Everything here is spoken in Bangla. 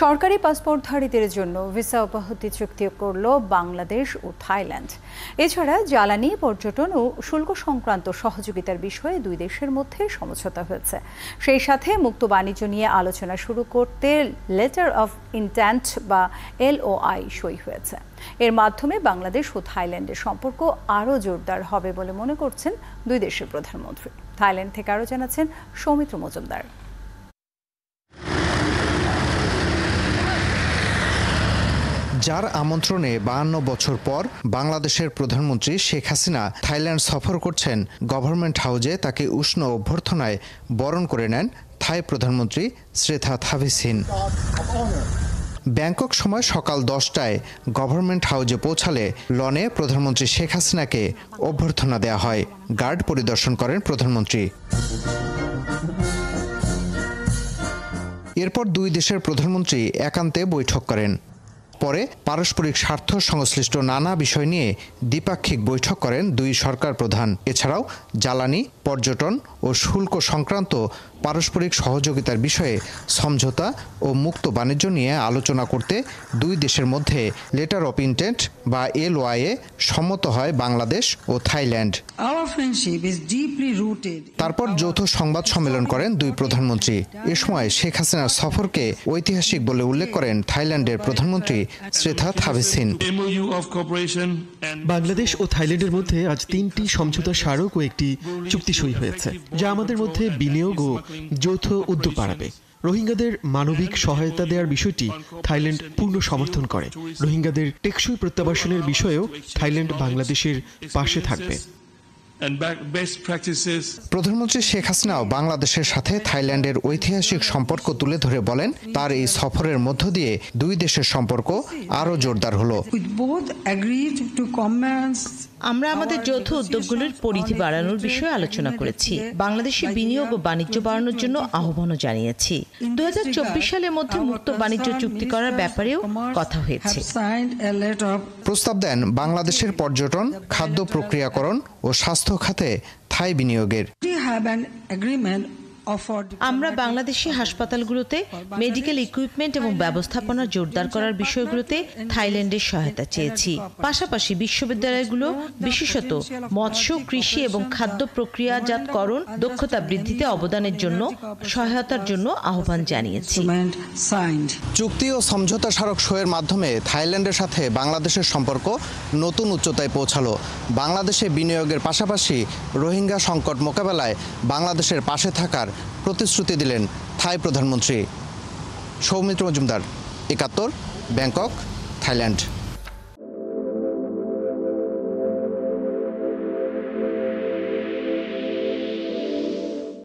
সরকারি পাসপোর্টধারীদের জন্য ভিসা অব্যাহতি চুক্তি করল বাংলাদেশ ও থাইল্যান্ড। এছাড়া জ্বালানি, পর্যটন ও শুল্ক সংক্রান্ত সহযোগিতার বিষয়ে দুই দেশের মধ্যে সমঝোতা হয়েছে। সেই সাথে মুক্ত বাণিজ্য নিয়ে আলোচনা শুরু করতে লেটার অফ ইন্টেন্ট বা LOI সই হয়েছে। এর মাধ্যমে বাংলাদেশ ও থাইল্যান্ডের সম্পর্ক আরও জোরদার হবে বলে মনে করছেন দুই দেশের প্রধানমন্ত্রী। থাইল্যান্ড থেকে আরও জানাচ্ছেন সৌমিত্র মজুমদার। যার আমন্ত্রণে 52 বছর পর বাংলাদেশের প্রধানমন্ত্রী শেখ হাসিনা থাইল্যান্ড সফর করছেন, গভর্নমেন্ট হাউজে তাকে উষ্ণ অভ্যর্থনায় বরণ করে নেন থাই প্রধানমন্ত্রী শ্রেথা থাভিসিন। ব্যাংকক সময় সকাল 10টায় গভর্নমেন্ট হাউজে পৌঁছালে লনে প্রধানমন্ত্রী শেখ হাসিনাকে অভ্যর্থনা দেওয়া হয়। গার্ড পরিদর্শন করেন প্রধানমন্ত্রী। এরপর দুই দেশের প্রধানমন্ত্রী একান্তে বৈঠক করেন। পরে পারস্পরিক স্বার্থ সংশ্লিষ্ট নানা বিষয় নিয়ে দ্বিপাক্ষিক বৈঠক করেন দুই সরকার প্রধান। এছাড়াও জ্বালানি, পর্যটন ও শুল্ক সংক্রান্ত পারস্পরিক সহযোগিতার বিষয়ে সমঝোতা ও মুক্ত বাণিজ্য নিয়ে আলোচনা করতে দুই দেশের মধ্যে লেটার অফ ইন্টেন্ট বা LOI এ সম্মত হয় বাংলাদেশ ও থাইল্যান্ড। তারপর যৌথ সংবাদ সম্মেলন করেন দুই প্রধানমন্ত্রী। এ সময় শেখ হাসিনার সফরকে ঐতিহাসিক বলে উল্লেখ করেন থাইল্যান্ডের প্রধানমন্ত্রী শ্রেথা থাভিসিন। বাংলাদেশ ও থাইল্যান্ডের মধ্যে আজ 3টি সমঝোতা স্মারক ও একটি চুক্তি সই হয়েছে, যা আমাদের মধ্যে বিনিয়োগ ও যৌথ উদ্যোগ বাড়াবে। রোহিঙ্গাদের মানবিক সহায়তা দেওয়ার বিষয়টি থাইল্যান্ড পূর্ণ সমর্থন করে। রোহিঙ্গাদের টেকসই প্রত্যাবাসনের বিষয়েও থাইল্যান্ড বাংলাদেশের পাশে থাকবে। প্রধানমন্ত্রী শেখ হাসিনাও বাংলাদেশের সাথে থাইল্যান্ডের ঐতিহাসিক সম্পর্ক তুলে ধরে বলেন, তার এই সফরের মধ্য দিয়ে দুই দেশের সম্পর্ক আরও জোরদার হলো। আমরা আমাদের যৌথ উদ্যোগগুলোর পরিধি বাড়ানোর বিষয়ে আলোচনা করেছি। বাংলাদেশে বিনিয়োগ ও বাণিজ্য বাড়ানোর জন্য আহ্বানও জানিয়েছি। 2024 সালের মধ্যে মুক্ত বাণিজ্য চুক্তি করার ব্যাপারেও কথা হয়েছে। প্রস্তাব দেন বাংলাদেশের পর্যটন, খাদ্য প্রক্রিয়াকরণ ও স্বাস্থ্য খাতে থাই বিনিয়োগের। আমরা বাংলাদেশি হাসপাতালগুলোতে মেডিকেল ইকুইপমেন্ট এবং ব্যবস্থাপনা জোরদার করার বিষয়গুলোতে থাইল্যান্ডের সহায়তা চেয়েছি। পাশাপাশি বিশ্ববিদ্যালয়গুলো বিশেষত মৎস্য, কৃষি এবং খাদ্য প্রক্রিয়াজাতকরণ দক্ষতা বৃদ্ধিতে অবদানের জন্য সহায়তার জন্য আহ্বান জানিয়েছি। চুক্তি ও সমঝোতা স্মারক সইয়ের মাধ্যমে থাইল্যান্ডের সাথে বাংলাদেশের সম্পর্ক নতুন উচ্চতায় পৌঁছালো। বাংলাদেশে বিনিয়োগের পাশাপাশি রোহিঙ্গা সংকট মোকাবেলায় বাংলাদেশের পাশে থাকার প্রতিশ্রুতি দিলেন থাই প্রধানমন্ত্রী। Soumitra Majumdar, 71, Bangkok, Thailand.